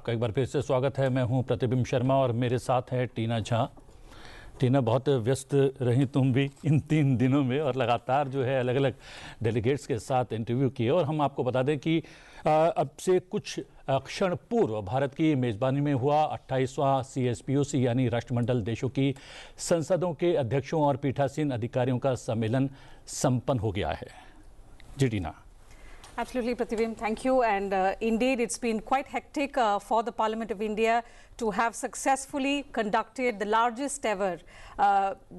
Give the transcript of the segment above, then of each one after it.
आपका एक बार फिर से स्वागत है। मैं हूं प्रतिबिंब शर्मा और मेरे साथ है टीना झा। टीना, बहुत व्यस्त रही तुम भी इन 3 दिनों में और लगातार जो है अलग अलग डेलीगेट्स के साथ इंटरव्यू किए। और हम आपको बता दें कि अब से कुछ क्षण पूर्व भारत की मेज़बानी में हुआ 28वां CSPOC यानी राष्ट्रमंडल देशों की संसदों के अध्यक्षों और पीठासीन अधिकारियों का सम्मेलन संपन्न हो गया है। जी टीना। Absolutely, Pratibim. Thank you. And indeed, it's been quite hectic for the Parliament of India to have successfully conducted the largest ever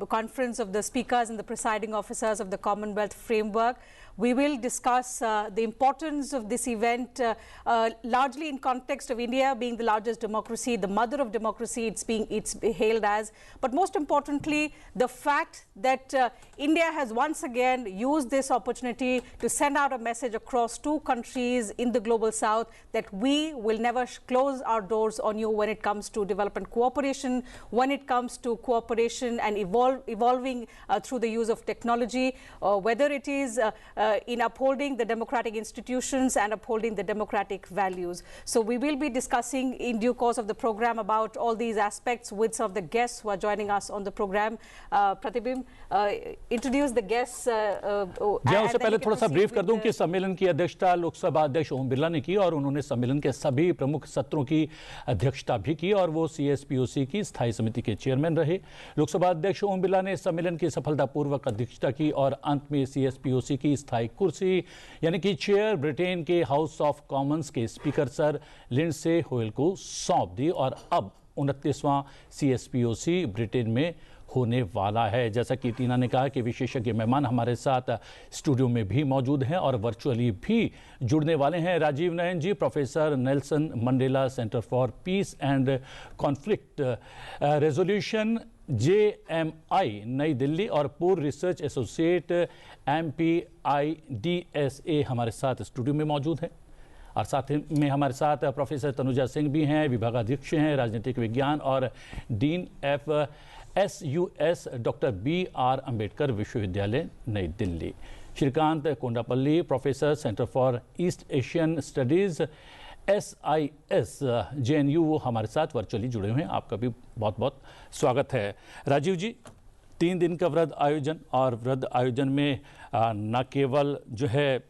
conference of the speakers and the presiding officers of the Commonwealth Framework. We will discuss the importance of this event largely in context of India being the largest democracy, the mother of democracy it's hailed as. But most importantly, the fact that India has once again used this opportunity to send out a message across 2 countries in the global south that we will never close our doors on you when it comes to development cooperation, when it comes to cooperation and evolving through the use of technology, whether it is in upholding the democratic institutions and upholding the democratic values. So we will be discussing in due course of the program about all these aspects with some of the guests who are joining us on the program. Pratibim, introduce the guests. मैं उससे पहले थोड़ा सा brief कर दूं कि सम्मेलन की अध्यक्षता लोकसभा अध्यक्ष ओम बिरला ने की और उन्होंने सम्मेलन के सभी प्रमुख सत्रों की अध्यक्षता भी की और वो CSPOC की स्थायी समिति के चेयरमैन रहे। लोकसभा अध्यक्ष ओम बिरला ने सम्मेलन की सफलतापूर्वक अध्यक्षता की और अंत में CSPOC की स्थायी कुर्सी यानी कि चेयर ब्रिटेन के हाउस ऑफ कॉमन्स के स्पीकर सर लिंडसे होयल को सौंप दी और अब 29वां CSPOC ब्रिटेन में होने वाला है। जैसा कि टीना ने कहा कि विशेषज्ञ मेहमान हमारे साथ स्टूडियो में भी मौजूद हैं और वर्चुअली भी जुड़ने वाले हैं। Rajiv Nayan ji, professor Nelson Mandela centre for peace and conflict resolution JMI New Delhi और पूर्व रिसर्च एसोसिएट MPIDSA हमारे साथ स्टूडियो में मौजूद हैं। और साथ में हमारे साथ प्रोफेसर तनुजा सिंह भी हैं, विभागाध्यक्ष हैं राजनीतिक विज्ञान और dean FSUS doctor BR Ambedkar विश्वविद्यालय नई Delhi. Srikanth Kondapalli, professor centre for east Asian studies SIS JNU, वो हमारे साथ वर्चुअली जुड़े हुए हैं। आपका भी बहुत बहुत स्वागत है। राजीव जी, 3 दिन का व्रत आयोजन और व्रत आयोजन में न केवल जो है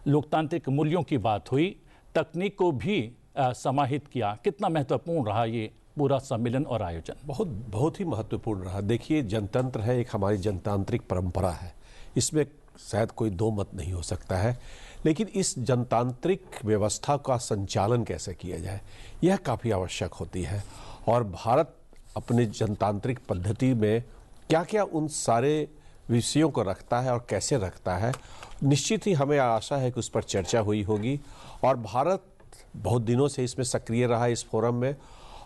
लोकतांत्रिक मूल्यों की बात हुई, तकनीक को भी समाहित किया। कितना महत्वपूर्ण रहा ये पूरा सम्मेलन और आयोजन? बहुत ही महत्वपूर्ण रहा। देखिए, जनतंत्र है, एक हमारी जनतांत्रिक परंपरा है, इसमें शायद कोई 2 मत नहीं हो सकता है। लेकिन इस जनतांत्रिक व्यवस्था का संचालन कैसे किया जाए, यह काफ़ी आवश्यक होती है। और भारत अपने जनतांत्रिक पद्धति में क्या क्या उन सारे विषयों को रखता है और कैसे रखता है, निश्चित ही हमें आशा है कि उस पर चर्चा हुई होगी। और भारत बहुत दिनों से इसमें सक्रिय रहा इस फोरम में,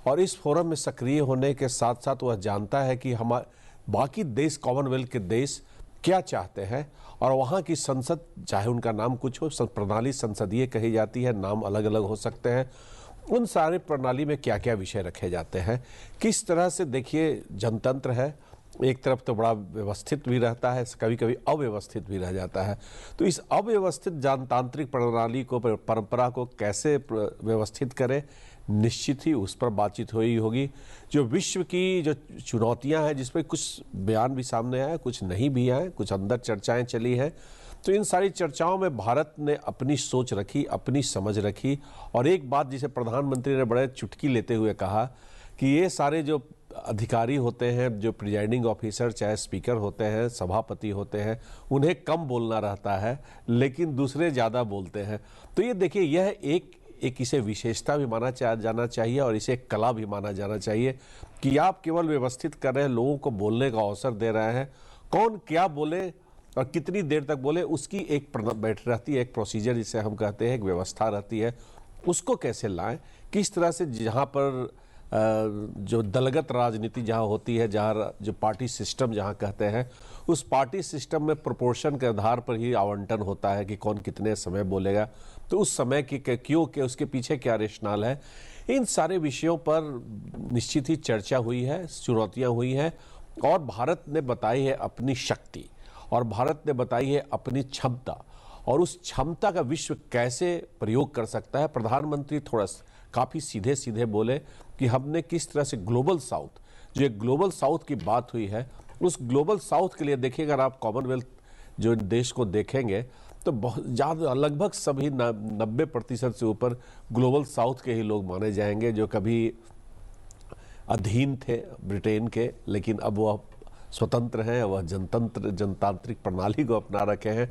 और इस फोरम में सक्रिय होने के साथ साथ वह जानता है कि हमारे बाकी देश, कॉमनवेल्थ के देश क्या चाहते हैं। और वहाँ की संसद, चाहे उनका नाम कुछ हो, प्रणाली संसदीय कही जाती है, नाम अलग अलग हो सकते हैं, उन सारे प्रणाली में क्या क्या विषय रखे जाते हैं, किस तरह से। देखिए, जनतंत्र है, एक तरफ तो बड़ा व्यवस्थित भी रहता है, कभी कभी अव्यवस्थित भी रह जाता है। तो इस अव्यवस्थित जनतांत्रिक प्रणाली को, परंपरा को कैसे व्यवस्थित करें, निश्चित ही उस पर बातचीत हुई होगी। जो विश्व की जो चुनौतियां हैं, जिसमें कुछ बयान भी सामने आए, कुछ नहीं भी आए, कुछ अंदर चर्चाएं चली हैं, तो इन सारी चर्चाओं में भारत ने अपनी सोच रखी, अपनी समझ रखी। और एक बात जिसे प्रधानमंत्री ने बड़े चुटकी लेते हुए कहा कि ये सारे जो अधिकारी होते हैं, जो प्रिजाइडिंग ऑफिसर, चाहे स्पीकर होते हैं, सभापति होते हैं, उन्हें कम बोलना रहता है लेकिन दूसरे ज़्यादा बोलते हैं। तो ये देखिए, यह एक इसे विशेषता भी माना जाना चाहिए और इसे कला भी माना जाना चाहिए कि आप केवल व्यवस्थित कर रहे हैं, लोगों को बोलने का अवसर दे रहे हैं, कौन क्या बोले और कितनी देर तक बोले, उसकी एक बैठ रहती है, एक प्रोसीजर जिसे हम कहते हैं, एक व्यवस्था रहती है। उसको कैसे लाएं, किस तरह से, जहाँ पर जो दलगत राजनीति जहाँ होती है, जहाँ जो पार्टी सिस्टम जहाँ कहते हैं, उस पार्टी सिस्टम में प्रोपोर्शन के आधार पर ही आवंटन होता है कि कौन कितने समय बोलेगा, तो उस समय की क्यों के उसके पीछे क्या रेशनाल है। इन सारे विषयों पर निश्चित ही चर्चा हुई है, चुनौतियाँ हुई हैं, और भारत ने बताई है अपनी शक्ति, और भारत ने बताई है अपनी क्षमता, और उस क्षमता का विश्व कैसे प्रयोग कर सकता है। प्रधानमंत्री थोड़ा काफ़ी सीधे सीधे बोले कि हमने किस तरह से ग्लोबल साउथ, जो एक ग्लोबल साउथ की बात हुई है, उस ग्लोबल साउथ के लिए देखिए, अगर आप कॉमनवेल्थ जो देश को देखेंगे तो बहुत ज़्यादा, लगभग सभी 90% से ऊपर ग्लोबल साउथ के ही लोग माने जाएंगे, जो कभी अधीन थे ब्रिटेन के, लेकिन अब वह स्वतंत्र हैं, वह जनतांत्रिक प्रणाली को अपना रखे हैं।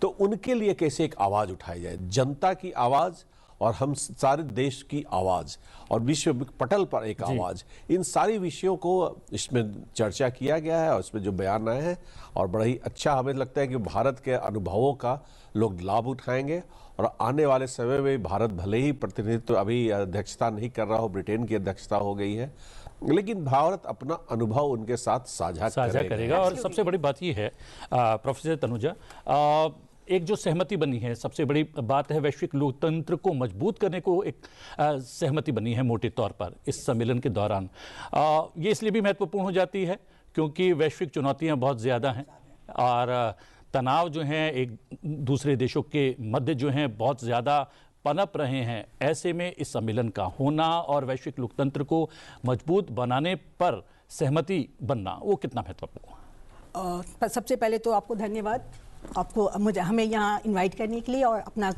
तो उनके लिए कैसे एक आवाज़ उठाई जाए, जनता की आवाज़ और हम सारे देश की आवाज़ और विश्व पटल पर एक आवाज़, इन सारी विषयों को इसमें चर्चा किया गया है और इसमें जो बयान आए हैं, और बड़ा ही अच्छा हमें लगता है कि भारत के अनुभवों का लोग लाभ उठाएंगे। और आने वाले समय में भारत भले ही प्रतिनिधित्व अभी अध्यक्षता नहीं कर रहा हो, ब्रिटेन की अध्यक्षता हो गई है, लेकिन भारत अपना अनुभव उनके साथ साझा करेगा। और सबसे बड़ी बात यह है प्रोफेसर तनुजा, एक जो सहमति बनी है, सबसे बड़ी बात है वैश्विक लोकतंत्र को मजबूत करने को एक सहमति बनी है मोटे तौर पर इस सम्मेलन के दौरान। ये इसलिए भी महत्वपूर्ण हो जाती है क्योंकि वैश्विक चुनौतियां बहुत ज़्यादा हैं और तनाव जो हैं एक दूसरे देशों के मध्य जो हैं बहुत ज़्यादा पनप रहे हैं। ऐसे में इस सम्मेलन का होना और वैश्विक लोकतंत्र को मजबूत बनाने पर सहमति बनना, वो कितना महत्वपूर्ण? सबसे पहले तो आपको धन्यवाद, आपको हमें यहाँ इनवाइट करने के लिए और अपना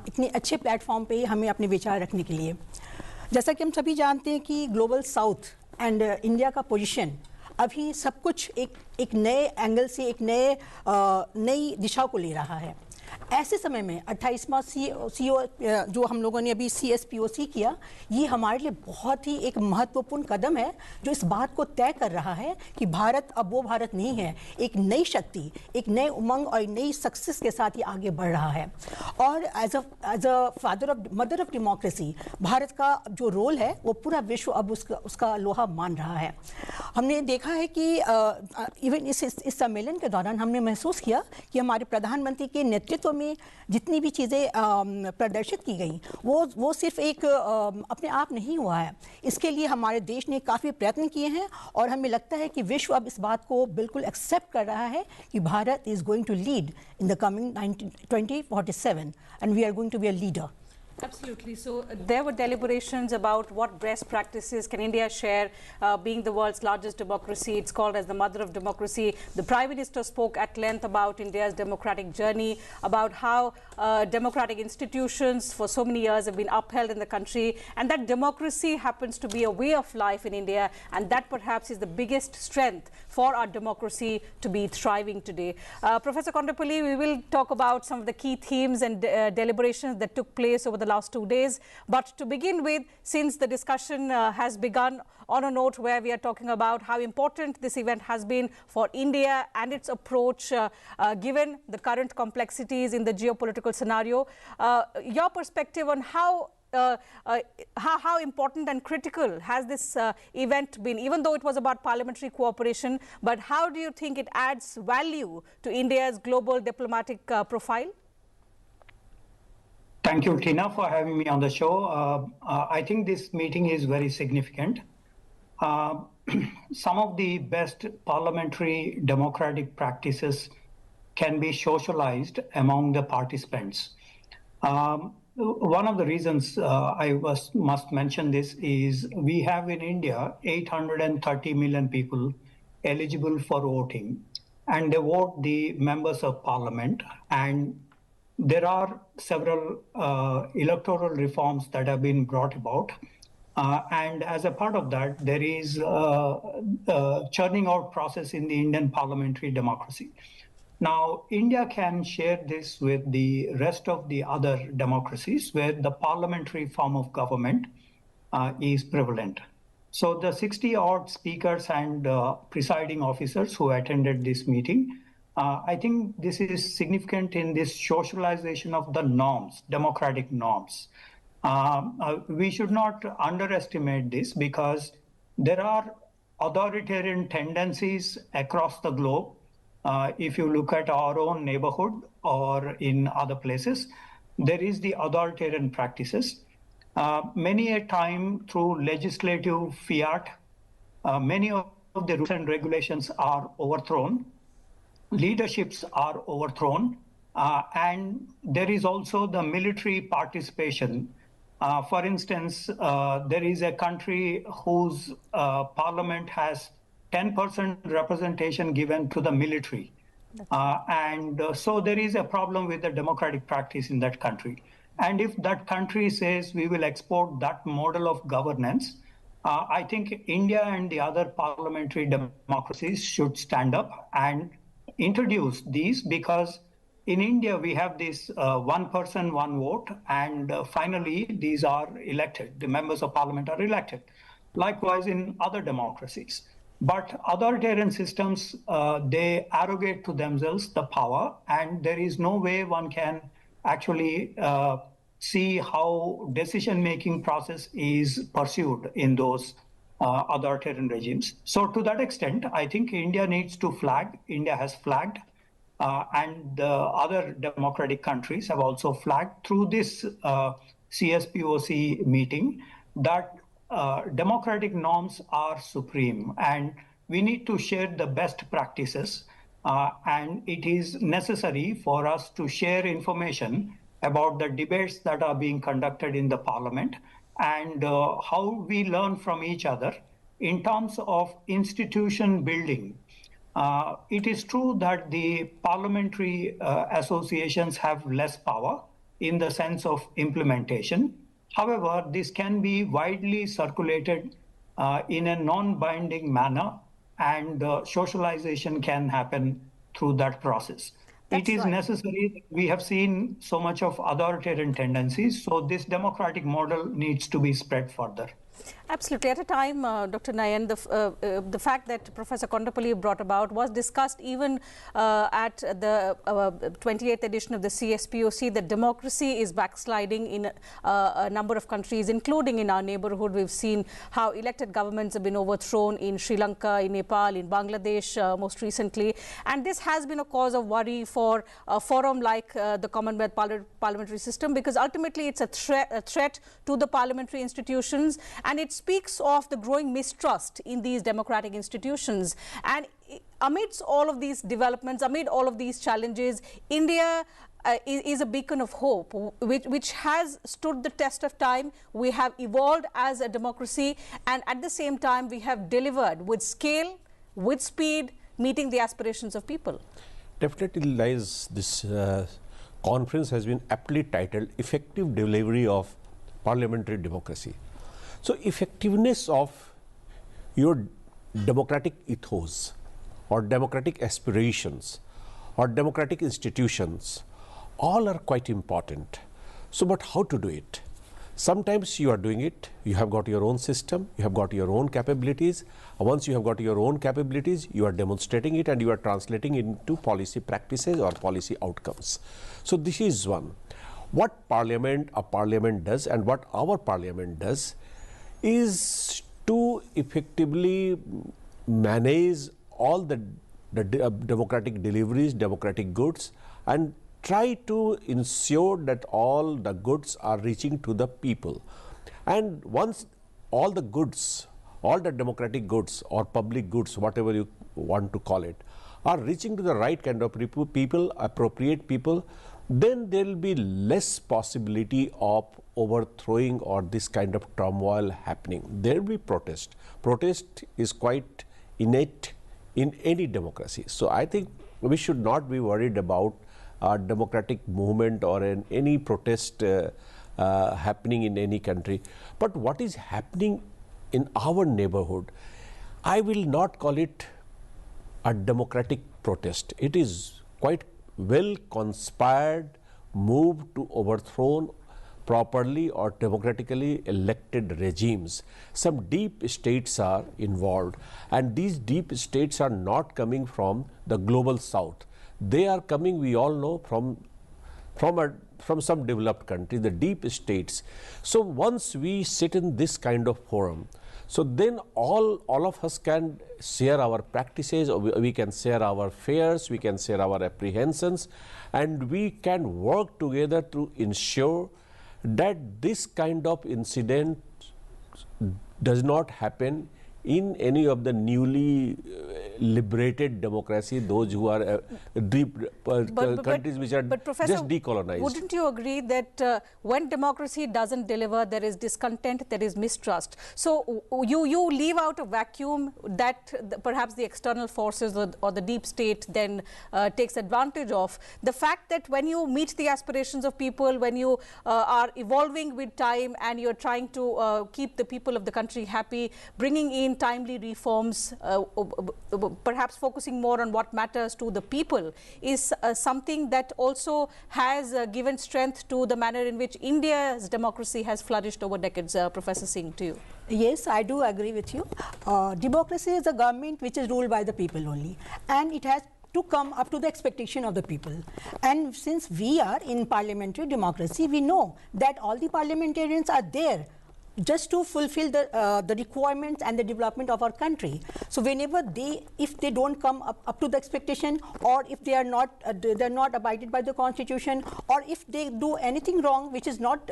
इतने अच्छे प्लेटफॉर्म पे हमें अपने विचार रखने के लिए। जैसा कि हम सभी जानते हैं कि ग्लोबल साउथ एंड इंडिया का पोजीशन अभी सब कुछ एक नए एंगल से, एक नई दिशा को ले रहा है। ऐसे समय में 28वां सीओ जो हम लोगों ने अभी CSPOC किया, ये हमारे लिए बहुत ही एक महत्वपूर्ण कदम है जो इस बात को तय कर रहा है कि भारत अब वो भारत नहीं है, एक नई शक्ति, एक नए उमंग और नई सक्सेस के साथ ये आगे बढ़ रहा है। और as a mother of democracy Bharat का जो रोल है वो पूरा विश्व अब उसका लोहा मान रहा है। हमने देखा है कि इवन इस सम्मेलन के दौरान हमने महसूस किया कि हमारे प्रधानमंत्री के नेतृत्व में जितनी भी चीज़ें प्रदर्शित की गई वो सिर्फ एक अपने आप नहीं हुआ है। इसके लिए हमारे देश ने काफ़ी प्रयत्न किए हैं और हमें लगता है कि विश्व अब इस बात को बिल्कुल एक्सेप्ट कर रहा है कि Bharat is going to lead in the coming 2047 and we are going to be a leader. Absolutely. So there were deliberations about what best practices can India share, being the world's largest democracy. It's called as the mother of democracy. The Prime Minister spoke at length about India's democratic journey, about how democratic institutions for so many years have been upheld in the country, and that democracy happens to be a way of life in India, and that perhaps is the biggest strength for our democracy to be thriving today. Professor Kondapalli, we will talk about some of the key themes and deliberations that took place over the last 2 days. But to begin with, since the discussion has begun on a note where we are talking about how important this event has been for India and its approach, given the current complexities in the geopolitical scenario, your perspective on how important and critical has this event been, even though it was about parliamentary cooperation, but how do you think it adds value to India's global diplomatic profile? Thank you, Tina, for having me on the show. I think this meeting is very significant. Some of the best parliamentary democratic practices can be socialized among the participants. One of the reasons I must mention this is we have in India 830 million people eligible for voting, and they vote the members of parliament, and there are several electoral reforms that have been brought about. And as a part of that, there is a churning out process in the Indian parliamentary democracy. Now, India can share this with the rest of the other democracies where the parliamentary form of government is prevalent. So the 60 odd speakers and presiding officers who attended this meeting, I think this is significant in this socialization of the norms, democratic norms. We should not underestimate this because there are authoritarian tendencies across the globe. If you look at our own neighborhood or in other places, there is the authoritarian practices. Many a time through legislative fiat, many of the rules and regulations are overthrown. Leaderships are overthrown, And there is also the military participation. For instance, there is a country whose parliament has 10% representation given to the military. So there is a problem with the democratic practice in that country. And if that country says we will export that model of governance, I think India and the other parliamentary democracies should stand up and introduce these, because in India we have this one person, one vote, and finally these are elected. The members of parliament are elected. Likewise in other democracies. But authoritarian systems, they arrogate to themselves the power, and there is no way one can actually see how decision-making process is pursued in those authoritarian regimes. So to that extent, I think India needs to flag. India has flagged, and the other democratic countries have also flagged through this CSPOC meeting that democratic norms are supreme, and we need to share the best practices. And it is necessary for us to share information about the debates that are being conducted in the parliament and how we learn from each other in terms of institution building. It is true that the parliamentary associations have less power in the sense of implementation. However, this can be widely circulated in a non-binding manner, and socialization can happen through that process. It is necessary. We have seen so much of authoritarian tendencies, so this democratic model needs to be spread further. Absolutely. At a time, Dr. Nayan, the fact that Professor Kondapalli brought about was discussed even at the 28th edition of the CSPOC, that democracy is backsliding in a number of countries, including in our neighborhood. We've seen how elected governments have been overthrown in Sri Lanka, in Nepal, in Bangladesh most recently. And this has been a cause of worry for a forum like the Commonwealth parliamentary system, because ultimately it's a threat to the parliamentary institutions. And it speaks of the growing mistrust in these democratic institutions. And amidst all of these developments, amid all of these challenges, India is a beacon of hope, which has stood the test of time. We have evolved as a democracy, and at the same time, we have delivered with scale, with speed, meeting the aspirations of people. Definitely lies this conference has been aptly titled Effective Delivery of Parliamentary Democracy. So effectiveness of your democratic ethos or democratic aspirations or democratic institutions, all are quite important. So, but how to do it? Sometimes you are doing it, you have got your own system, you have got your own capabilities. Once you have got your own capabilities, you are demonstrating it and you are translating it into policy practices or policy outcomes. So this is one. What a parliament does and what our parliament does is to effectively manage all the democratic deliveries, democratic goods, and try to ensure that all the goods are reaching to the people. And once all the goods, all the democratic goods or public goods, whatever you want to call it, are reaching to the right kind of people, appropriate people, then there will be less possibility of overthrowing or this kind of turmoil happening. There will be protest. Protest is quite innate in any democracy. So I think we should not be worried about a democratic movement or any protest happening in any country. But what is happening in our neighborhood, I will not call it a democratic protest. It is quite well conspired move to overthrow properly or democratically elected regimes. Some deep states are involved, and these deep states are not coming from the global south. They are coming, we all know, from some developed country, the deep states. So once we sit in this kind of forum, so then all of us can share our practices, or we can share our fears, we can share our apprehensions, and we can work together to ensure that this kind of incident does not happen in any of the newly liberated democracy, those who are deep countries which are Professor, just decolonized. Wouldn't you agree that when democracy doesn't deliver, there is discontent, there is mistrust? So you leave out a vacuum that perhaps the external forces or the deep state then takes advantage of. The fact that when you meet the aspirations of people, when you are evolving with time and you're trying to keep the people of the country happy, bringing in timely reforms, perhaps focusing more on what matters to the people, is something that also has given strength to the manner in which India's democracy has flourished over decades. Professor Singh, to you. Yes, I do agree with you. Democracy is a government which is ruled by the people only, and it has to come up to the expectation of the people. And since we are in parliamentary democracy, we know that all the parliamentarians are there just to fulfill the requirements and the development of our country. So whenever if they don't come up to the expectation, or if they are not they're not abided by the constitution, or if they do anything wrong which is not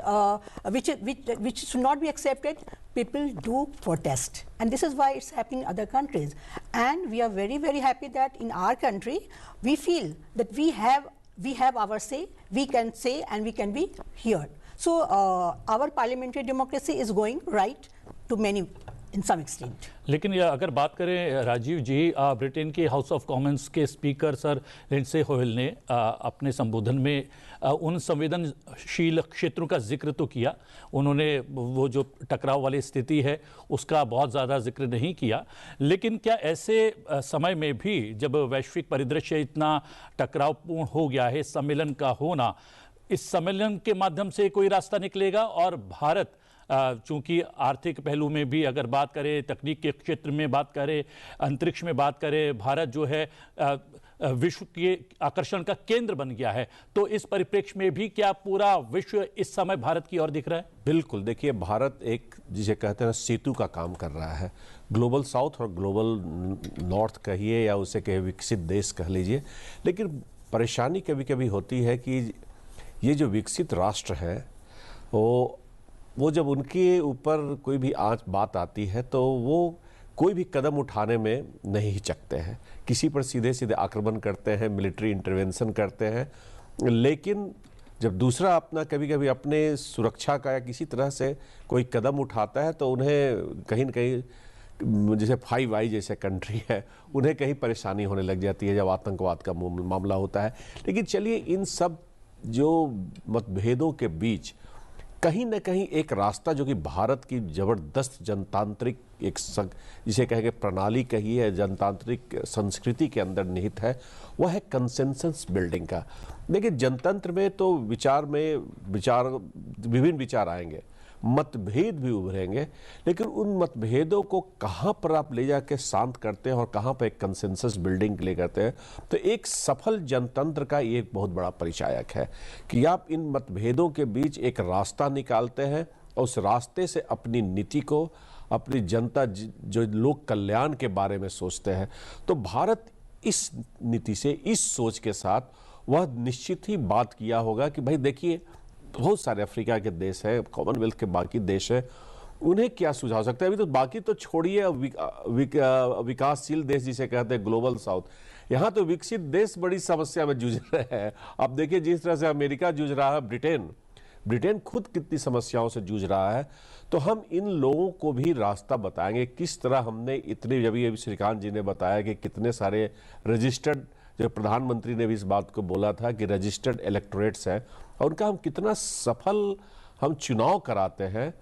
which should not be accepted, people do protest. And this is why it's happening in other countries. And we are very, very happy that in our country we feel that we have our say, we can say, and we can be heard. So our parliamentary democracy is going right to many in some extent. लेकिन ये अगर बात करें राजीव जी, Britain के house of Commons के speaker sir Lindsey होयल ने अपने संबोधन में उन संवेदनशील क्षेत्रों का जिक्र तो किया, उन्होंने वो जो टकराव वाली स्थिति है उसका बहुत ज़्यादा जिक्र नहीं किया, लेकिन क्या ऐसे समय में भी जब वैश्विक परिदृश्य इतना टकरावपूर्ण हो गया है, सम्मेलन का होना, इस सम्मेलन के माध्यम से कोई रास्ता निकलेगा? और भारत चूंकि आर्थिक पहलू में भी अगर बात करें, तकनीक के क्षेत्र में बात करें, अंतरिक्ष में बात करें, भारत जो है विश्व के आकर्षण का केंद्र बन गया है, तो इस परिप्रेक्ष्य में भी क्या पूरा विश्व इस समय भारत की ओर दिख रहा है? बिल्कुल, देखिए भारत एक जिसे कहते हैं सेतु का काम कर रहा है, ग्लोबल साउथ और ग्लोबल नॉर्थ कहिए या उसे कहे विकसित देश कह लीजिए। लेकिन परेशानी कभी कभी होती है कि ये जो विकसित राष्ट्र हैं वो जब उनके ऊपर कोई भी बात आती है तो वो कोई भी कदम उठाने में नहीं हिचकते हैं, किसी पर सीधे सीधे आक्रमण करते हैं, मिलिट्री इंटरवेंशन करते हैं। लेकिन जब दूसरा अपना कभी कभी अपने सुरक्षा का या किसी तरह से कोई कदम उठाता है तो उन्हें कहीं न कहीं, जैसे फाइव आई जैसे कंट्री है, उन्हें कहीं परेशानी होने लग जाती है जब आतंकवाद का मामला होता है। लेकिन चलिए, इन सब जो मतभेदों के बीच कहीं न कहीं एक रास्ता जो कि भारत की जबरदस्त जनतांत्रिक एक जिसे कहेंगे प्रणाली कहिए, जनतांत्रिक संस्कृति के अंदर निहित है, वह है कंसेंसस बिल्डिंग का। देखिए, जनतंत्र में तो विभिन्न विचार आएंगे, मतभेद भी उभरेंगे, लेकिन उन मतभेदों को कहाँ पर आप ले जाके शांत करते हैं और कहाँ पर एक कंसेंसस बिल्डिंग के लिए करते हैं, तो एक सफल जनतंत्र का ये एक बहुत बड़ा परिचायक है कि आप इन मतभेदों के बीच एक रास्ता निकालते हैं और उस रास्ते से अपनी नीति को, अपनी जनता जो लोक कल्याण के बारे में सोचते हैं, तो भारत इस नीति से, इस सोच के साथ वह निश्चित ही बात किया होगा कि भाई देखिए, बहुत सारे अफ्रीका के देश हैं, कॉमनवेल्थ के बाकी देश हैं, उन्हें क्या सुझाव सकते हैं? अभी तो बाकी तो छोड़िए, विकासशील देश जिसे कहते हैं ग्लोबल साउथ, यहाँ तो विकसित देश बड़ी समस्या में जूझ रहे हैं। अब देखिए, जिस तरह से अमेरिका जूझ रहा है, ब्रिटेन खुद कितनी समस्याओं से जूझ रहा है। तो हम इन लोगों को भी रास्ता बताएंगे किस तरह हमने इतने, जब ये श्रीकांत जी ने बताया कि कितने सारे रजिस्टर्ड, जो प्रधानमंत्री ने भी इस बात को बोला था कि रजिस्टर्ड इलेक्टोरेट्स हैं, और उनका हम कितना सफल हम चुनाव कराते हैं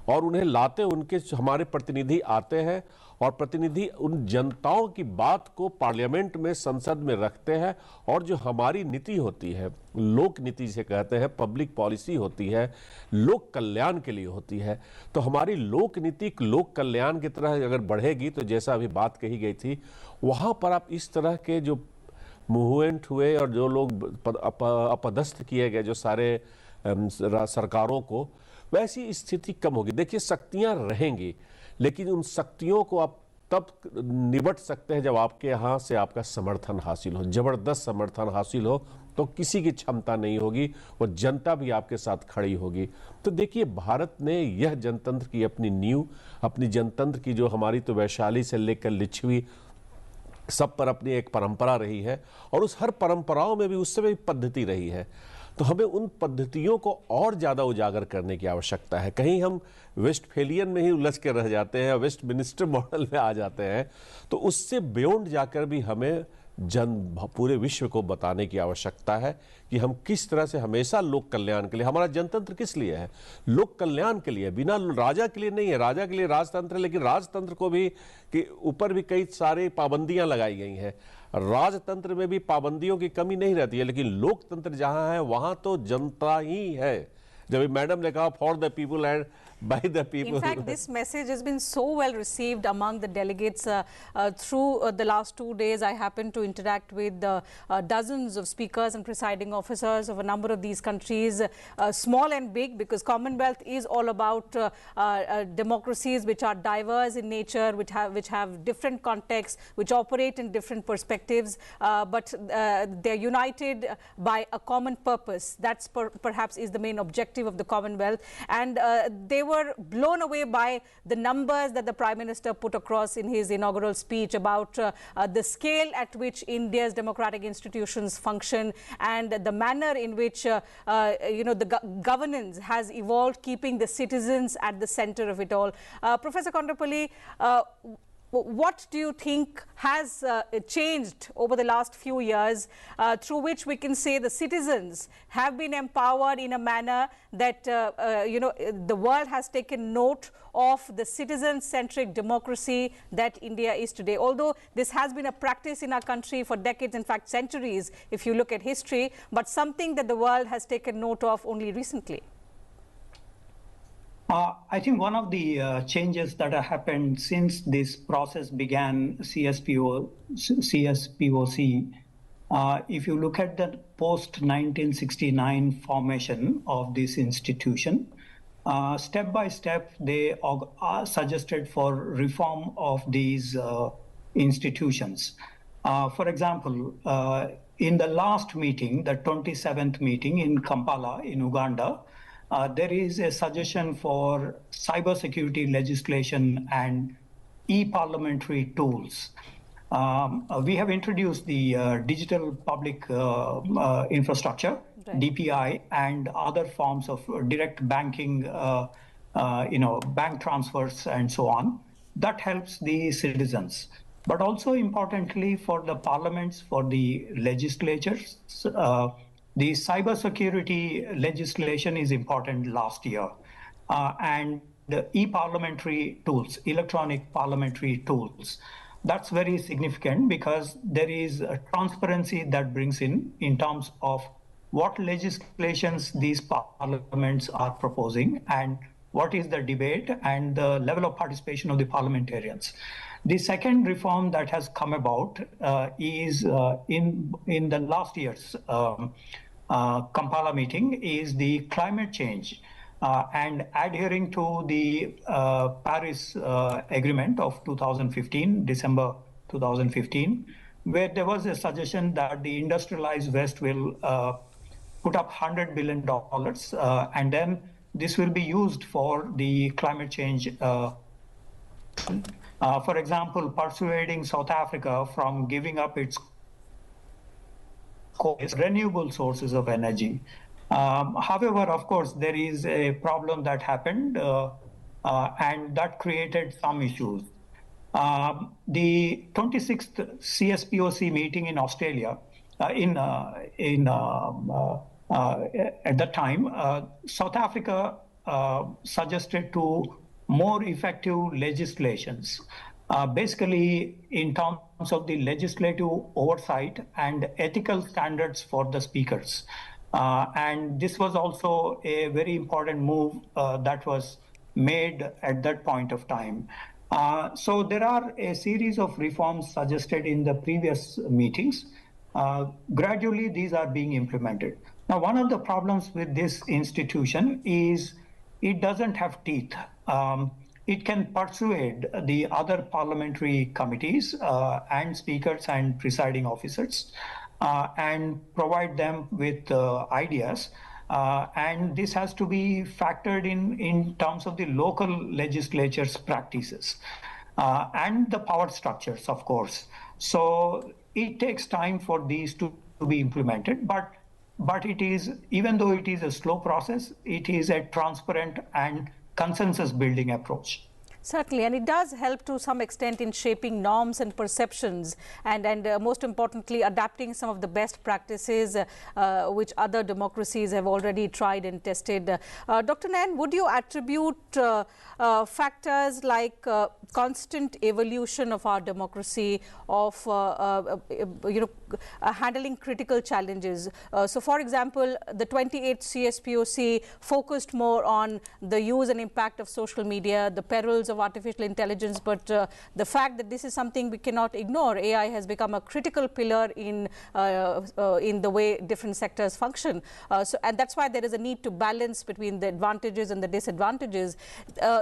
और उन्हें लाते, उनके हमारे प्रतिनिधि आते हैं और प्रतिनिधि उन जनताओं की बात को पार्लियामेंट में, संसद में रखते हैं, और जो हमारी नीति होती है, लोक नीति से कहते हैं, पब्लिक पॉलिसी होती है, लोक कल्याण के लिए होती है। तो हमारी लोक नीति लोक कल्याण की तरह अगर बढ़ेगी तो जैसा अभी बात कही गई थी, वहाँ पर आप इस तरह के जो मूवमेंट हुए और जो लोग अपदस्थ किए गए जो सारे सरकारों को, वैसी स्थिति कम होगी। देखिए, शक्तियां रहेंगी, लेकिन उन शक्तियों को आप तब निबट सकते हैं जब आपके यहाँ से आपका समर्थन हासिल हो, जबरदस्त समर्थन हासिल हो, तो किसी की क्षमता नहीं होगी और जनता भी आपके साथ खड़ी होगी। तो देखिए, भारत ने यह जनतंत्र की अपनी नींव, अपनी जनतंत्र की जो हमारी तो वैशाली से लेकर लिच्छवी सब पर अपनी एक परंपरा रही है और उस हर परंपराओं में भी उस समय भी पद्धति रही है। तो हमें उन पद्धतियों को और ज़्यादा उजागर करने की आवश्यकता है। कहीं हम वेस्टफेलियन में ही उलझ के रह जाते हैं, वेस्टमिनिस्टर मॉडल में आ जाते हैं, तो उससे बियॉन्ड जाकर भी हमें पूरे विश्व को बताने की आवश्यकता है कि हम किस तरह से हमेशा लोक कल्याण के लिए, हमारा जनतंत्र किस लिए है, लोक कल्याण के लिए, बिना राजा के लिए नहीं है। राजा के लिए राजतंत्र है, लेकिन राजतंत्र को भी के ऊपर भी कई सारी पाबंदियां लगाई गई हैं। राजतंत्र में भी पाबंदियों की कमी नहीं रहती है, लेकिन लोकतंत्र जहां है वहां तो जनता ही है। जब मैडम ने कहा for the people and by the people. In fact, this message has been so well received among the delegates through the last 2 days. I happened to interact with dozens of speakers and presiding officers of a number of these countries, small and big, because Commonwealth is all about democracies which are diverse in nature, which have different contexts, which operate in different perspectives, but they're united by a common purpose. That's perhaps is the main objective of the Commonwealth, and they were blown away by the numbers that the Prime Minister put across in his inaugural speech about the scale at which India's democratic institutions function and the manner in which the governance has evolved, keeping the citizens at the center of it all. Professor Kondapalli, what do you think has changed over the last few years through which we can say the citizens have been empowered in a manner that the world has taken note of the citizen-centric democracy that India is today? Although this has been a practice in our country for decades, in fact centuries, if you look at history, but something that the world has taken note of only recently. I think one of the changes that have happened since this process began, CSPOC, if you look at the post-1969 formation of this institution, step by step they suggested for reform of these institutions. For example, in the last meeting, the 27th meeting in Kampala in Uganda, there is a suggestion for cybersecurity legislation and e-parliamentary tools. We have introduced the digital public infrastructure, right, DPI, and other forms of direct banking, bank transfers and so on. That helps the citizens. But also importantly for the parliaments, for the legislatures, the cybersecurity legislation is important last year, and the e-parliamentary tools, electronic parliamentary tools, that's very significant because there is a transparency that brings in terms of what legislations these parliaments are proposing and what is the debate and the level of participation of the parliamentarians. The second reform that has come about is in the last year's Kampala meeting is the climate change and adhering to the Paris Agreement of 2015, December 2015, where there was a suggestion that the industrialized West will put up $100 billion and then this will be used for the climate change. For example, persuading South Africa from giving up its renewable sources of energy. However, of course, there is a problem that happened and that created some issues. The 26th CSPOC meeting in Australia, at that time, South Africa suggested to more effective legislations, basically in terms of the legislative oversight and ethical standards for the speakers. And this was also a very important move that was made at that point of time. So there are a series of reforms suggested in the previous meetings. Gradually, these are being implemented. Now, one of the problems with this institution is it doesn't have teeth. It can persuade the other parliamentary committees and speakers and presiding officers and provide them with ideas. And this has to be factored in terms of the local legislature's practices and the power structures, of course. So it takes time for these to be implemented, but it is, even though it is a slow process, it is a transparent and consensus building approach. Certainly, and it does help to some extent in shaping norms and perceptions, and most importantly, adapting some of the best practices which other democracies have already tried and tested. Dr. Nayan, would you attribute factors like constant evolution of our democracy, of handling critical challenges? So, for example, the 28th CSPOC focused more on the use and impact of social media, the perils of artificial intelligence, but the fact that this is something we cannot ignore. AI has become a critical pillar in the way different sectors function. And that's why there is a need to balance between the advantages and the disadvantages.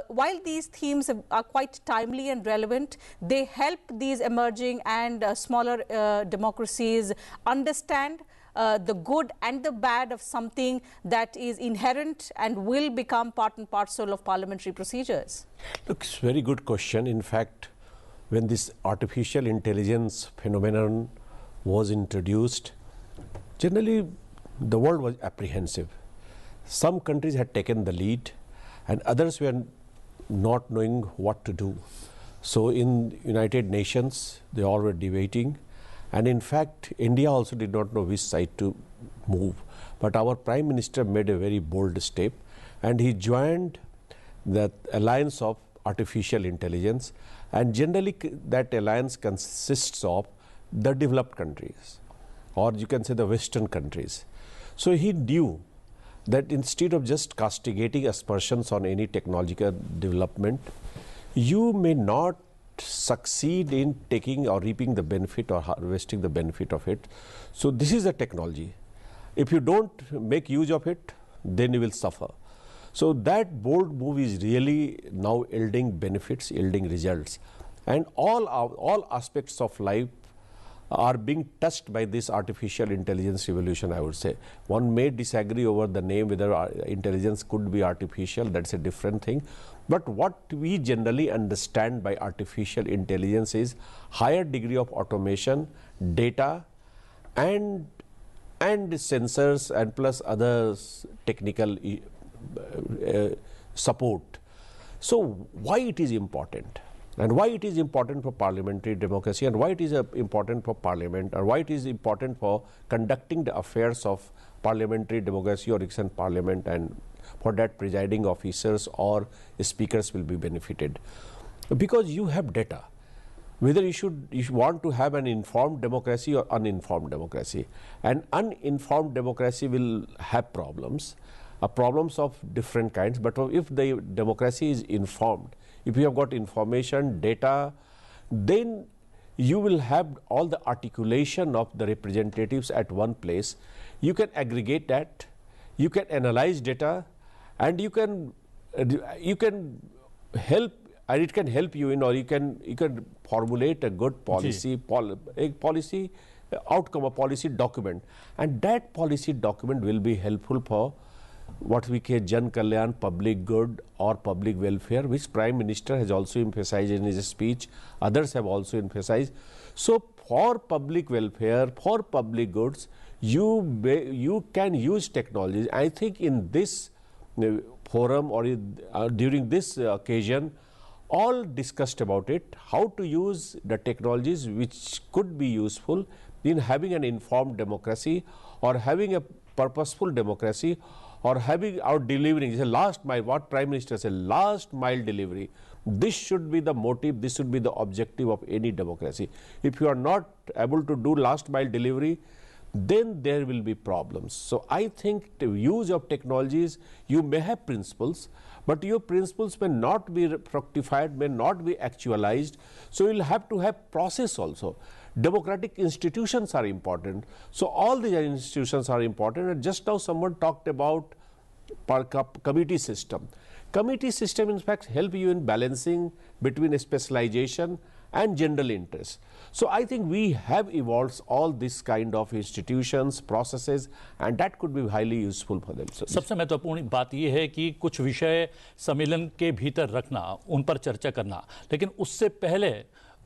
While these themes are quite timely and relevant, they help these emerging and smaller democracies understand the good and the bad of something that is inherent and will become part and parcel of parliamentary procedures? Look, it's a very good question. In fact, when this artificial intelligence phenomenon was introduced, generally the world was apprehensive. Some countries had taken the lead and others were not knowing what to do. So in United Nations, they all were debating. And in fact, India also did not know which side to move. But our Prime Minister made a very bold step and he joined the alliance of artificial intelligence. And generally that alliance consists of the developed countries, or you can say the Western countries. So he knew that instead of just castigating aspersions on any technological development, you may not succeed in taking or reaping the benefit or harvesting the benefit of it. So this is a technology. If you don't make use of it, then you will suffer. So that bold move is really now yielding benefits, yielding results. And all aspects of life are being touched by this artificial intelligence revolution, I would say. One may disagree over the name, whether intelligence could be artificial, that's a different thing. But what we generally understand by artificial intelligence is higher degree of automation, data, and sensors, and plus other technical support. So why it is important? And why it is important for parliamentary democracy, and why it is important for parliament, or why it is important for conducting the affairs of parliamentary democracy or election parliament, and for that presiding officers or speakers will be benefited. Because you have data, whether you want to have an informed democracy or uninformed democracy. An uninformed democracy will have problems of different kinds, but if the democracy is informed, if you have got information, data, then you will have all the articulation of the representatives at one place. You can aggregate that, you can analyze data, and you can help, and it can help you in, or you can formulate a good policy, policy outcome, a policy document, and that policy document will be helpful for what we call Jan Kalyan, public good or public welfare, which Prime Minister has also emphasized in his speech, others have also emphasized. So for public welfare, for public goods, you can use technologies. I think in this forum or during this occasion, all discussed about it, how to use the technologies which could be useful in having an informed democracy, or having a purposeful democracy, or having our delivering, it's a last mile, what Prime Minister said, last mile delivery. This should be the motive, this should be the objective of any democracy. If you are not able to do last mile delivery, then there will be problems. So I think the use of technologies, you may have principles, but your principles may not be fructified, may not be actualized. So you'll have to have process also. Democratic institutions are important. So all these institutions are important. And just now someone talked about committee system. Committee system in fact help you in balancing between specialization and general interest. So I think we have evolved all this kind of institutions, processes, and that could be highly useful for them. सबसे महत्वपूर्ण बात यह है कि कुछ विषय सम्मेलन के भीतर रखना, उन पर चर्चा करना, लेकिन उससे पहले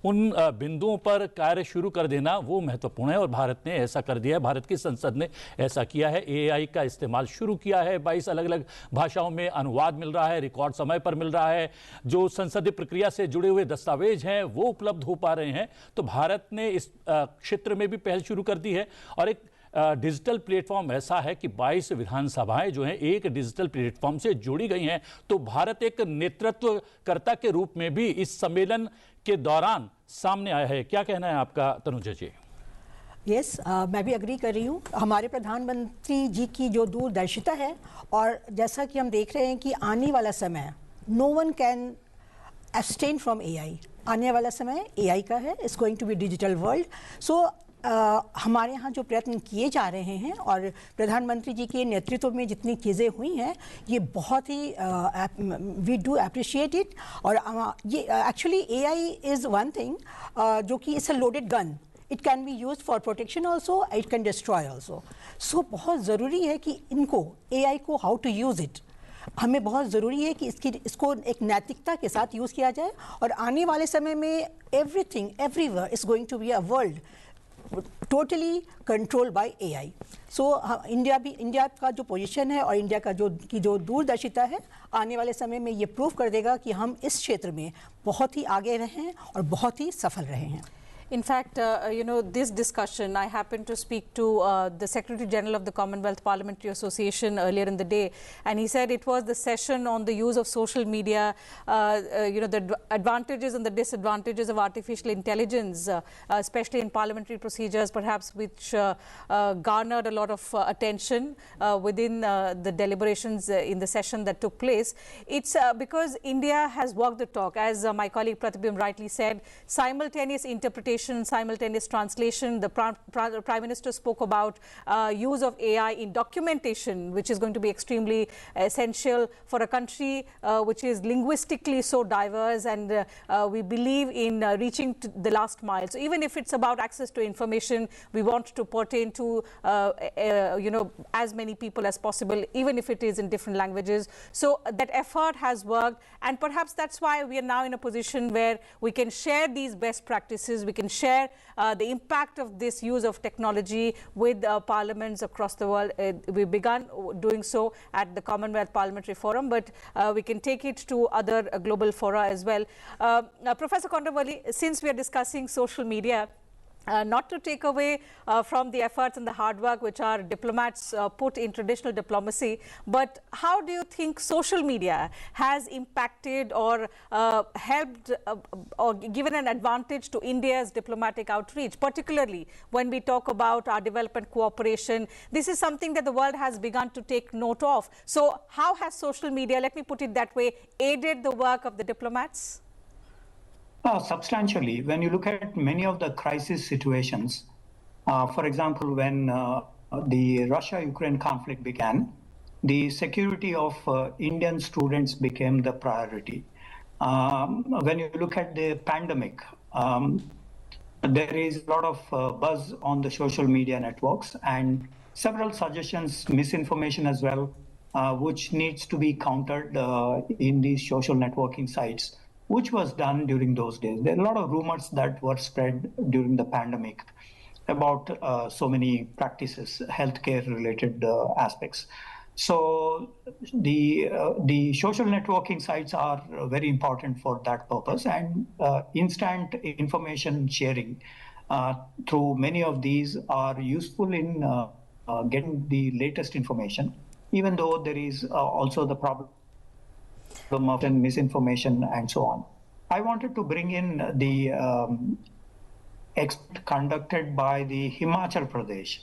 उन बिंदुओं पर कार्य शुरू कर देना वो महत्वपूर्ण है और भारत ने ऐसा कर दिया है। भारत की संसद ने ऐसा किया है, एआई का इस्तेमाल शुरू किया है, 22 अलग अलग भाषाओं में अनुवाद मिल रहा है, रिकॉर्ड समय पर मिल रहा है, जो संसदीय प्रक्रिया से जुड़े हुए दस्तावेज हैं वो उपलब्ध हो पा रहे हैं। तो भारत ने इस क्षेत्र में भी पहल शुरू कर दी है और एक डिजिटल प्लेटफॉर्म ऐसा है कि 22 विधानसभाएं जो हैं एक डिजिटल प्लेटफॉर्म से जुड़ी गई हैं। तो भारत एक नेतृत्वकर्ता के रूप में भी इस सम्मेलन के दौरान सामने आया है। क्या कहना है आपका तनुजा जी? यस, मैं भी अग्री कर रही हूँ। हमारे प्रधानमंत्री जी की जो दूरदर्शिता है और जैसा कि हम देख रहे हैं कि आने वाला समय no one can abstain from AI. आने वाला समय एआई का है, it's going to be digital world. So हमारे यहाँ जो प्रयत्न किए जा रहे हैं और प्रधानमंत्री जी के नेतृत्व में जितनी चीज़ें हुई हैं ये बहुत ही वी डू अप्रिशिएट इट। और ये actually AI is one thing जो कि it's a loaded gun, it can be use for protection also, it can destroy also. So बहुत ज़रूरी है कि इनको एआई को हाउ टू यूज़ इट, हमें बहुत ज़रूरी है कि इसको एक नैतिकता के साथ यूज़ किया जाए। और आने वाले समय में everything everywhere is going to be a world totally control by AI. So India का जो पोजीशन है और इंडिया का जो दूरदर्शिता है आने वाले समय में ये प्रूव कर देगा कि हम इस क्षेत्र में बहुत ही आगे रहे हैं और बहुत ही सफल रहे हैं। In fact, this discussion, I happened to speak to the Secretary General of the Commonwealth Parliamentary Association earlier in the day, and he said it was the session on the use of social media, the advantages and the disadvantages of artificial intelligence, especially in parliamentary procedures, perhaps which garnered a lot of attention within the deliberations in the session that took place. It's because India has walked the talk, as my colleague Pratibim rightly said, simultaneous interpretation, simultaneous translation. The Prime Minister spoke about use of AI in documentation, which is going to be extremely essential for a country which is linguistically so diverse, and we believe in reaching to the last mile. So even if it's about access to information, we want to pertain to as many people as possible, even if it is in different languages. So that effort has worked, and perhaps that's why we are now in a position where we can share these best practices. We can share the impact of this use of technology with parliaments across the world. We began doing so at the Commonwealth Parliamentary Forum, but we can take it to other global fora as well. Professor Kondavalli, since we are discussing social media, not to take away from the efforts and the hard work which our diplomats put in traditional diplomacy, but how do you think social media has impacted or helped or given an advantage to India's diplomatic outreach, particularly when we talk about our development cooperation? This is something that the world has begun to take note of. So how has social media, let me put it that way, aided the work of the diplomats? Substantially. When you look at many of the crisis situations, for example, when the Russia-Ukraine conflict began, the security of Indian students became the priority. When you look at the pandemic, there is a lot of buzz on the social media networks and several suggestions, misinformation as well, which needs to be countered in these social networking sites, which was done during those days. There are a lot of rumors that were spread during the pandemic about so many practices, healthcare related aspects. So the social networking sites are very important for that purpose, and instant information sharing through many of these are useful in getting the latest information, even though there is also the problem of misinformation and so on. I wanted to bring in the experiment conducted by the Himachal Pradesh.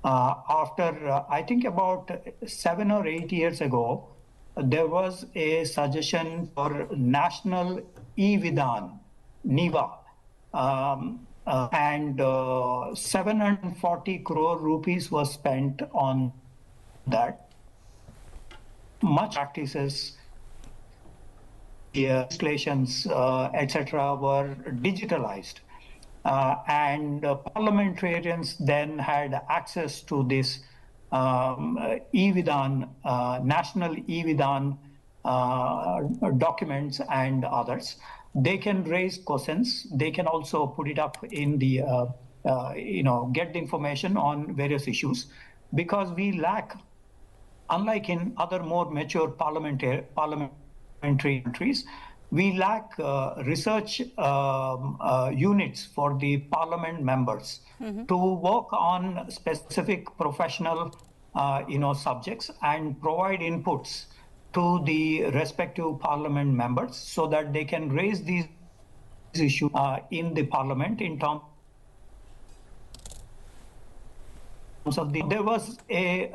After, I think about 7 or 8 years ago, there was a suggestion for National E-Vidhan, NIVA, and 740 crore rupees was spent on that. Much practices, legislations, etc., were digitalized. And parliamentarians then had access to this E-Vidhan, National E-Vidhan documents and others. they can raise questions. They can also put it up in the, get the information on various issues, because we lack, unlike in other more mature parliamentary countries, we lack research units for the parliament members to work on specific professional, subjects and provide inputs to the respective parliament members so that they can raise these issues in the parliament in terms of there was a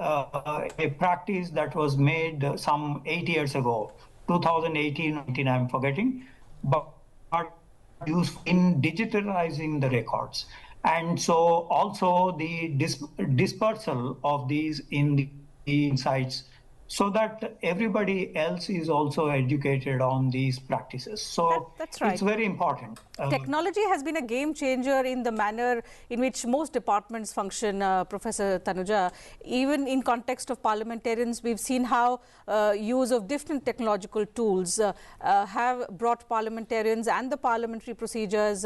practice that was made some 8 years ago, 2018, I'm forgetting, but used in digitalizing the records. And so also the dispersal of these in the insights, so that everybody else is also educated on these practices. So that's right. It's very important. Technology has been a game changer in the manner in which most departments function, Professor Tanuja. Even in context of parliamentarians, we've seen how use of different technological tools have brought parliamentarians and the parliamentary procedures.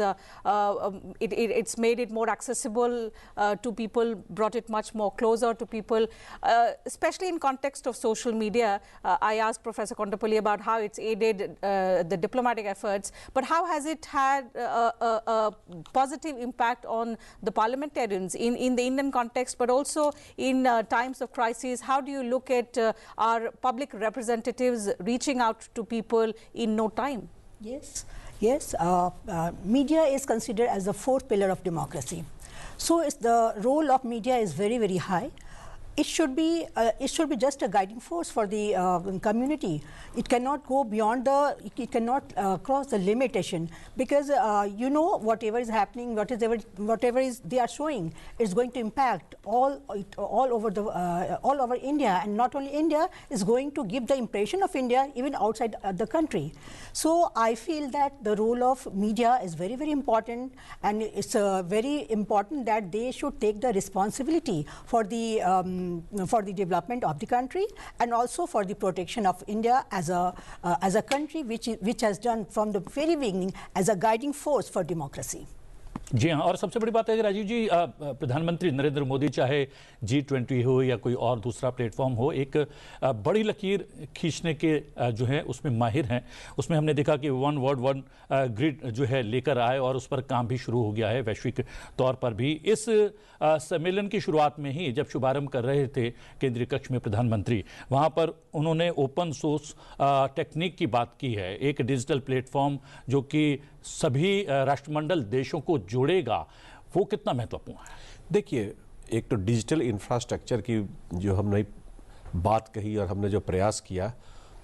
It's made it more accessible to people, brought it much more closer to people, especially in context of social media. I asked Professor Kontapalli about how it's aided the diplomatic efforts, but how has it had a positive impact on the parliamentarians in the Indian context, but also in times of crisis? How do you look at our public representatives reaching out to people in no time? Yes, media is considered as the fourth pillar of democracy. So the role of media is very, very high. It should be just a guiding force for the community. It cannot go beyond it cannot cross the limitation, because whatever is happening, whatever is they are showing, is going to impact all over India, and not only India, is going to give the impression of India even outside the country. So I feel that the role of media is very, very important, and it's very important that they should take the responsibility for the development of the country, and also for the protection of India as a country which has done from the very beginning as a guiding force for democracy. जी हाँ, और सबसे बड़ी बात है कि राजीव जी, प्रधानमंत्री नरेंद्र मोदी चाहे G20 हो या कोई और दूसरा प्लेटफॉर्म हो, एक बड़ी लकीर खींचने के जो है उसमें माहिर हैं। उसमें हमने देखा कि वन वर्ल्ड वन ग्रिड जो है लेकर आए, और उस पर काम भी शुरू हो गया है वैश्विक तौर पर भी। इस सम्मेलन की शुरुआत में ही जब शुभारंभ कर रहे थे केंद्रीय कक्ष में प्रधानमंत्री, वहाँ पर उन्होंने ओपन सोर्स टेक्निक की बात की है, एक डिजिटल प्लेटफॉर्म जो कि सभी राष्ट्रमंडल देशों को जोड़ेगा। वो कितना महत्वपूर्ण है? देखिए, एक तो डिजिटल इंफ्रास्ट्रक्चर की जो हमने बात कही और हमने जो प्रयास किया,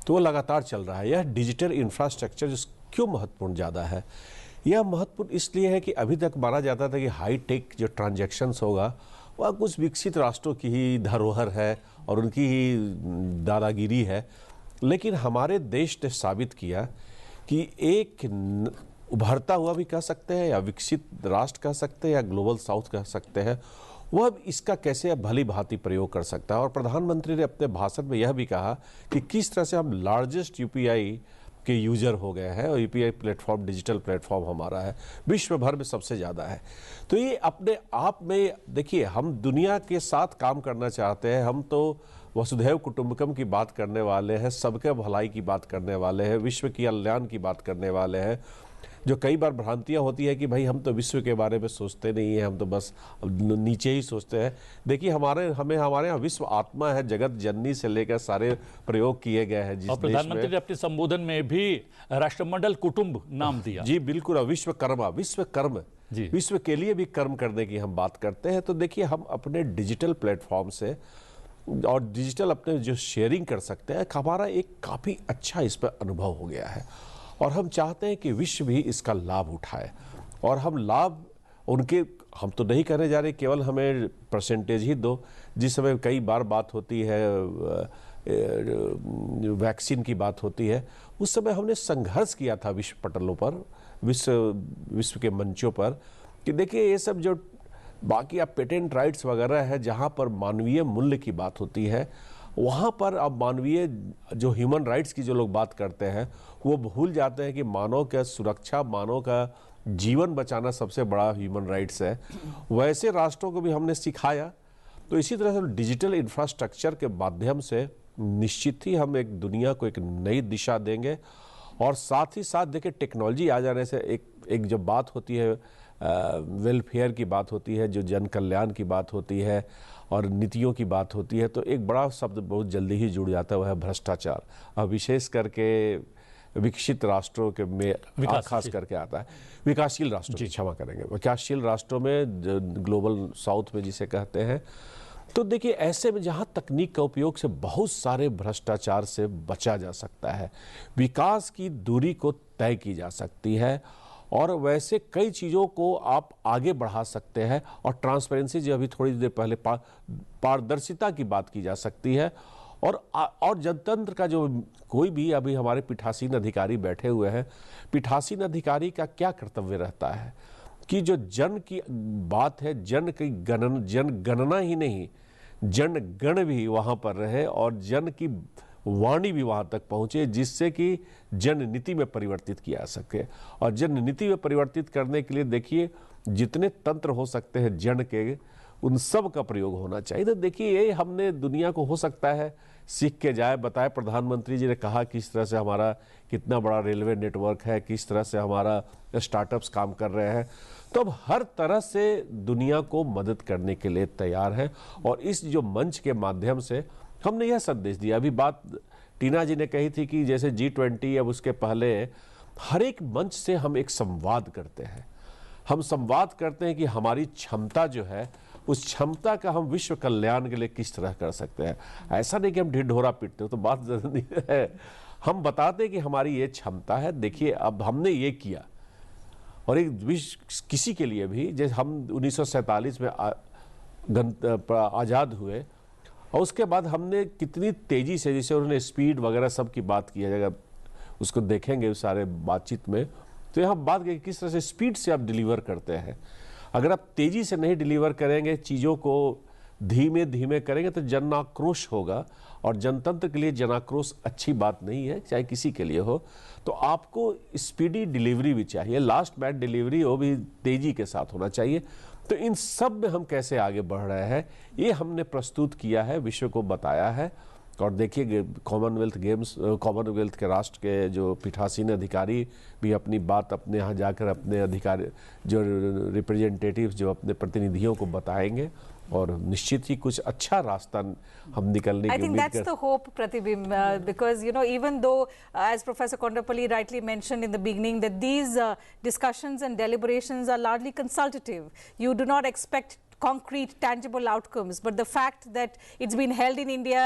तो वो लगातार चल रहा है। यह डिजिटल इंफ्रास्ट्रक्चर क्यों महत्वपूर्ण ज़्यादा है? यह महत्वपूर्ण इसलिए है कि अभी तक माना जाता था कि हाई टेक जो ट्रांजैक्शंस होगा वह कुछ विकसित राष्ट्रों की ही धरोहर है और उनकी ही दादागिरी है, लेकिन हमारे देश ने साबित किया कि एक उभरता हुआ भी कह सकते हैं, या विकसित राष्ट्र कह सकते हैं, या ग्लोबल साउथ कह सकते हैं, वह इसका कैसे भली भांति प्रयोग कर सकता है। और प्रधानमंत्री ने अपने भाषण में यह भी कहा कि किस तरह से हम लार्जेस्ट यूपीआई के यूजर हो गए हैं, और यूपीआई प्लेटफॉर्म, डिजिटल प्लेटफॉर्म हमारा है, विश्व भर में सबसे ज़्यादा है। तो ये अपने आप में देखिए, हम दुनिया के साथ काम करना चाहते हैं। हम तो वसुधैव कुटुंबकम की बात करने वाले हैं, सबके भलाई की बात करने वाले हैं, विश्व की कल्याण की बात करने वाले हैं। जो कई बार भ्रांतियां होती है कि भाई हम तो विश्व के बारे में सोचते नहीं हैं, हम तो बस नीचे ही सोचते हैं। देखिए, हमारे यहाँ विश्व आत्मा है, जगत जननी से लेकर सारे प्रयोग किए गए हैं। और प्रधानमंत्री ने अपने संबोधन में भी राष्ट्रमंडल कुटुंब नाम दिया। जी बिल्कुल, विश्वकर्मा, विश्वकर्म, विश्व के लिए भी कर्म करने की हम बात करते हैं। तो देखिए, हम अपने डिजिटल प्लेटफॉर्म से और डिजिटल अपने जो शेयरिंग कर सकते हैं, हमारा एक काफ़ी अच्छा इस पर अनुभव हो गया है, और हम चाहते हैं कि विश्व भी इसका लाभ उठाए। और हम लाभ उनके, हम तो नहीं करने जा रहे केवल हमें परसेंटेज ही दो। जिस समय कई बार बात होती है, वैक्सीन की बात होती है, उस समय हमने संघर्ष किया था विश्व पटलों पर, विश्व के मंचों पर, कि देखिए ये सब जो बाकी आप पेटेंट राइट्स वगैरह है, जहाँ पर मानवीय मूल्य की बात होती है, वहाँ पर अब मानवीय जो ह्यूमन राइट्स की जो लोग बात करते हैं वो भूल जाते हैं कि मानव का सुरक्षा, मानव का जीवन बचाना सबसे बड़ा ह्यूमन राइट्स है। वैसे राष्ट्रों को भी हमने सिखाया। तो इसी तरह से डिजिटल इंफ्रास्ट्रक्चर के माध्यम से निश्चित ही हम एक दुनिया को एक नई दिशा देंगे। और साथ ही साथ देखिए, टेक्नोलॉजी आ जाने से एक जब बात होती है वेलफेयर की बात होती है, जो जन कल्याण की बात होती है और नीतियों की बात होती है, तो एक बड़ा शब्द बहुत जल्दी ही जुड़ जाता है, वह है भ्रष्टाचार। अब विशेष करके विकसित राष्ट्रों के में खास करके आता है, विकासशील राष्ट्रों की, क्षमा करेंगे, विकासशील राष्ट्रों में, ग्लोबल साउथ में जिसे कहते हैं। तो देखिए, ऐसे में जहाँ तकनीक का उपयोग से बहुत सारे भ्रष्टाचार से बचा जा सकता है, विकास की दूरी को तय की जा सकती है और वैसे कई चीज़ों को आप आगे बढ़ा सकते हैं। और ट्रांसपेरेंसी, जो अभी थोड़ी देर पहले पारदर्शिता की बात की जा सकती है। और जनतंत्र का जो कोई भी, अभी हमारे पीठासीन अधिकारी बैठे हुए हैं, पीठासीन अधिकारी का क्या कर्तव्य रहता है कि जो जन की बात है, जन की जनगणना ही नहीं, जनगण भी वहाँ पर रहे और जन की वाणी भी वहाँ तक पहुँचे, जिससे कि जन नीति में परिवर्तित किया जा सके। और जन नीति में परिवर्तित करने के लिए देखिए, जितने तंत्र हो सकते हैं जन के, उन सब का प्रयोग होना चाहिए। तो देखिए, ये हमने दुनिया को हो सकता है सीख के जाए, बताए। प्रधानमंत्री जी ने कहा किस तरह से हमारा कितना बड़ा रेलवे नेटवर्क है, किस तरह से हमारा स्टार्टअप्स काम कर रहे हैं। तो अब हर तरह से दुनिया को मदद करने के लिए तैयार है। और इस जो मंच के माध्यम से हमने यह संदेश दिया, अभी बात टीना जी ने कही थी कि जैसे G20, अब उसके पहले हर एक मंच से हम एक संवाद करते हैं। हम संवाद करते हैं कि हमारी क्षमता जो है, उस क्षमता का हम विश्व कल्याण के लिए किस तरह कर सकते हैं। ऐसा नहीं कि हम ढिढोरा पीटते हो, तो बात जरूरी है। हम बताते हैं कि हमारी ये क्षमता है, देखिए अब हमने ये किया। और एक विश्व किसी के लिए भी, जैसे हम 1947 में आज़ाद हुए और उसके बाद हमने कितनी तेज़ी से, जैसे उन्होंने स्पीड वगैरह सब की बात की है, अगर उसको देखेंगे उस सारे बातचीत में, तो यहाँ बात की किस तरह से स्पीड से आप डिलीवर करते हैं। अगर आप तेज़ी से नहीं डिलीवर करेंगे, चीज़ों को धीमे धीमे करेंगे, तो जन आक्रोश होगा। और जनतंत्र के लिए जन आक्रोश अच्छी बात नहीं है, चाहे किसी के लिए हो। तो आपको स्पीडी डिलीवरी भी चाहिए, लास्ट माइल डिलीवरी वो भी तेज़ी के साथ होना चाहिए। तो इन सब में हम कैसे आगे बढ़ रहे हैं, ये हमने प्रस्तुत किया है, विश्व को बताया है। और देखिए, कॉमनवेल्थ के राष्ट्र के जो पीठासीन अधिकारी भी अपनी बात अपने यहाँ जाकर अपने अधिकारी, जो रिप्रेजेंटेटिव्स, जो अपने प्रतिनिधियों को बताएंगे और निश्चित ही कुछ अच्छा रास्ता हम निकलने की I think that's the hope, Pratibim, because, you know, even though, as Professor Kondapalli rightly mentioned in the beginning, that these discussions and deliberations are largely consultative. You do not expect concrete, tangible outcomes. But the fact that it's been held in India,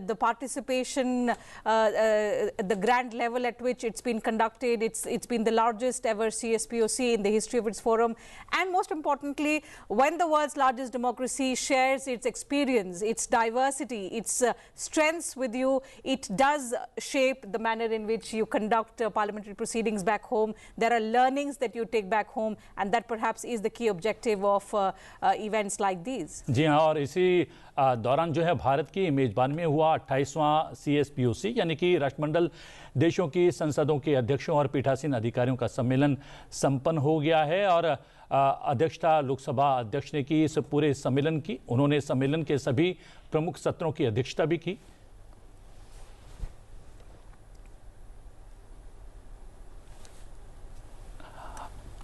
the participation, the grand level at which it's been conducted, it's been the largest ever CSPOC in the history of its forum. And most importantly, when the world's largest democracy shares its experience, its diversity, its strengths with you, it does shape the manner in which you conduct parliamentary proceedings back home. There are learnings that you take back home, and that perhaps is the key objective of events like these. जी हाँ, और इसी दौरान जो है भारत की मेजबान में हुआ 28वां CSPOC यानी कि राष्ट्रमंडल देशों की संसदों के अध्यक्षों और पीठासीन अधिकारियों का सम्मेलन संपन्न हो गया है। और अध्यक्षता लोकसभा अध्यक्ष ने की इस पूरे सम्मेलन की। उन्होंने सम्मेलन के सभी प्रमुख सत्रों की अध्यक्षता भी की।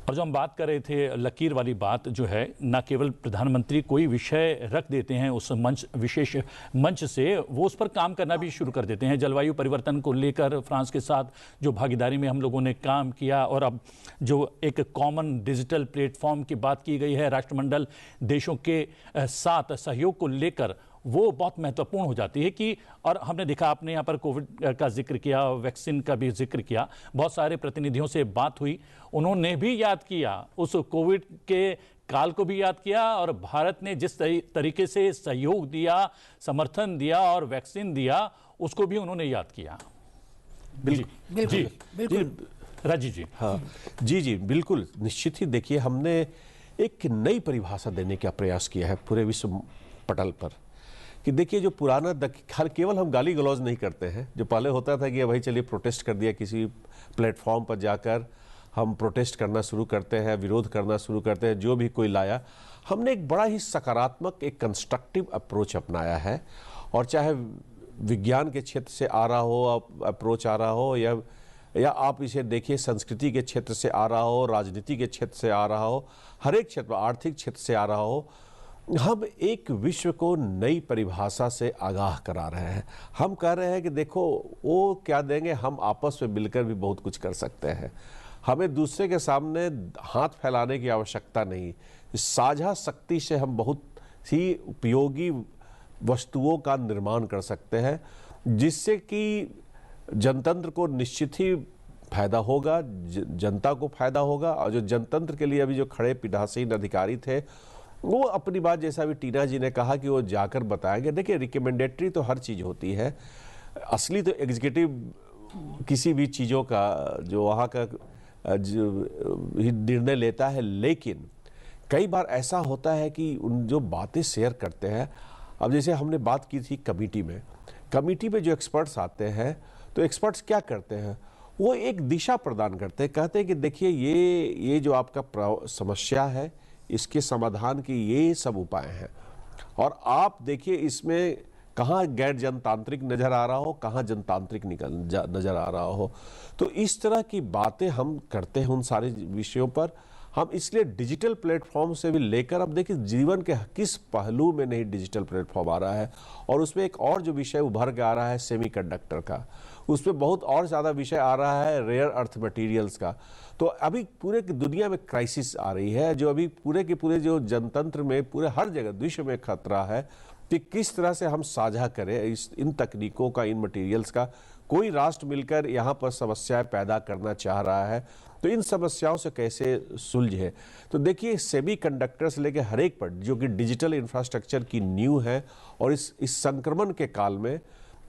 और जो हम बात कर रहे थे लकीर वाली बात, जो है न केवल प्रधानमंत्री कोई विषय रख देते हैं उस मंच, विशेष मंच से, वो उस पर काम करना भी शुरू कर देते हैं। जलवायु परिवर्तन को लेकर फ्रांस के साथ जो भागीदारी में हम लोगों ने काम किया, और अब जो एक कॉमन डिजिटल प्लेटफॉर्म की बात की गई है राष्ट्रमंडल देशों के साथ सहयोग को लेकर, वो बहुत महत्वपूर्ण हो जाती है कि, और हमने देखा, आपने यहाँ पर कोविड का जिक्र किया, वैक्सीन का भी जिक्र किया, बहुत सारे प्रतिनिधियों से बात हुई, उन्होंने भी याद किया उस कोविड के काल को भी याद किया, और भारत ने जिस तरीके से सहयोग दिया, समर्थन दिया और वैक्सीन दिया, उसको भी उन्होंने याद किया। बिल्कुल राजीव जी। हाँ जी, बिल्कुल, निश्चित ही। देखिए, हमने एक नई परिभाषा देने का प्रयास किया है पूरे विश्व पटल पर कि देखिए जो पुराना केवल हम गाली गलौज नहीं करते हैं, जो पहले होता था कि भाई चलिए प्रोटेस्ट कर दिया, किसी प्लेटफॉर्म पर जाकर हम प्रोटेस्ट करना शुरू करते हैं, विरोध करना शुरू करते हैं, जो भी कोई लाया। हमने एक बड़ा ही सकारात्मक, एक कंस्ट्रक्टिव अप्रोच अपनाया है, और चाहे विज्ञान के क्षेत्र से आ रहा हो अप्रोच आ रहा हो, या आप इसे देखिए संस्कृति के क्षेत्र से आ रहा हो, राजनीति के क्षेत्र से आ रहा हो, हर एक क्षेत्र, आर्थिक क्षेत्र से आ रहा हो, हम एक विश्व को नई परिभाषा से आगाह करा रहे हैं। हम कह रहे हैं कि देखो वो क्या देंगे, हम आपस में मिलकर भी बहुत कुछ कर सकते हैं। हमें दूसरे के सामने हाथ फैलाने की आवश्यकता नहीं, साझा शक्ति से हम बहुत ही उपयोगी वस्तुओं का निर्माण कर सकते हैं, जिससे कि जनतंत्र को निश्चित ही फायदा होगा, जनता को फायदा होगा। और जो जनतंत्र के लिए अभी जो खड़े पीठासीन अधिकारी थे, वो अपनी बात, जैसा भी टीना जी ने कहा कि वो जाकर बताएंगे। देखिए रिकमेंडेटरी तो हर चीज़ होती है, असली तो एग्जीक्यूटिव किसी भी चीज़ों का जो वहाँ का निर्णय लेता है। लेकिन कई बार ऐसा होता है कि उन जो बातें शेयर करते हैं, अब जैसे हमने बात की थी कमेटी में जो एक्सपर्ट्स आते हैं, तो एक्सपर्ट्स क्या करते हैं, वो एक दिशा प्रदान करते हैं, कहते हैं कि देखिए ये जो आपका समस्या है, इसके समाधान के ये सब उपाय हैं, और आप देखिए इसमें कहाँ गैर जनतांत्रिक नज़र आ रहा हो, कहाँ जनतांत्रिक नज़र आ रहा हो। तो इस तरह की बातें हम करते हैं उन सारे विषयों पर। हम इसलिए डिजिटल प्लेटफॉर्म से भी लेकर, अब देखिए जीवन के किस पहलू में नहीं डिजिटल प्लेटफॉर्म आ रहा है, और उसमें एक और जो विषय उभर के आ रहा है सेमीकंडक्टर का, उसमें बहुत और ज़्यादा विषय आ रहा है रेयर अर्थ मटेरियल्स का। तो अभी पूरे की दुनिया में क्राइसिस आ रही है, जो अभी पूरे के पूरे जो जनतंत्र में पूरे हर जगह विश्व में खतरा है कि किस तरह से हम साझा करें इन तकनीकों का, इन मटेरियल्स का। कोई राष्ट्र मिलकर यहाँ पर समस्याएं पैदा करना चाह रहा है, तो इन समस्याओं से कैसे सुलझे। तो देखिए सेमीकंडक्टर से लेकर हर एक पर, जो कि डिजिटल इंफ्रास्ट्रक्चर की नींव है, और इस संक्रमण के काल में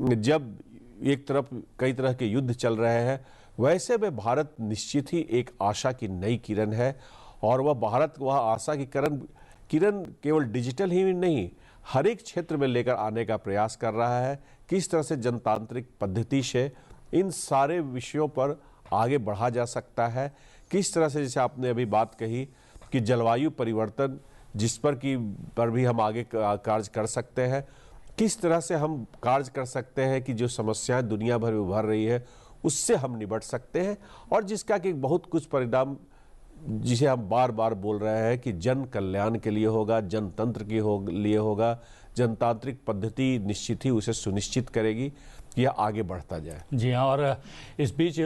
जब एक तरफ कई तरह के युद्ध चल रहे हैं, वैसे में भारत निश्चित ही एक आशा की नई किरण है, और वह आशा की किरण केवल डिजिटल ही नहीं, हर एक क्षेत्र में लेकर आने का प्रयास कर रहा है। किस तरह से जनतांत्रिक पद्धति से इन सारे विषयों पर आगे बढ़ा जा सकता है, किस तरह से, जैसे आपने अभी बात कही कि जलवायु परिवर्तन जिस पर भी हम आगे कार्य कर सकते हैं, किस तरह से हम कार्य कर सकते हैं कि जो समस्याएं दुनिया भर में उभर रही है उससे हम निपट सकते हैं, और जिसका कि बहुत कुछ परिणाम, जिसे हम बार बार बोल रहे हैं कि जन कल्याण के लिए होगा, जनतंत्र के लिए होगा। जनतांत्रिक पद्धति निश्चित ही उसे सुनिश्चित करेगी कि यह आगे बढ़ता जाए। जी हाँ, और इस बीच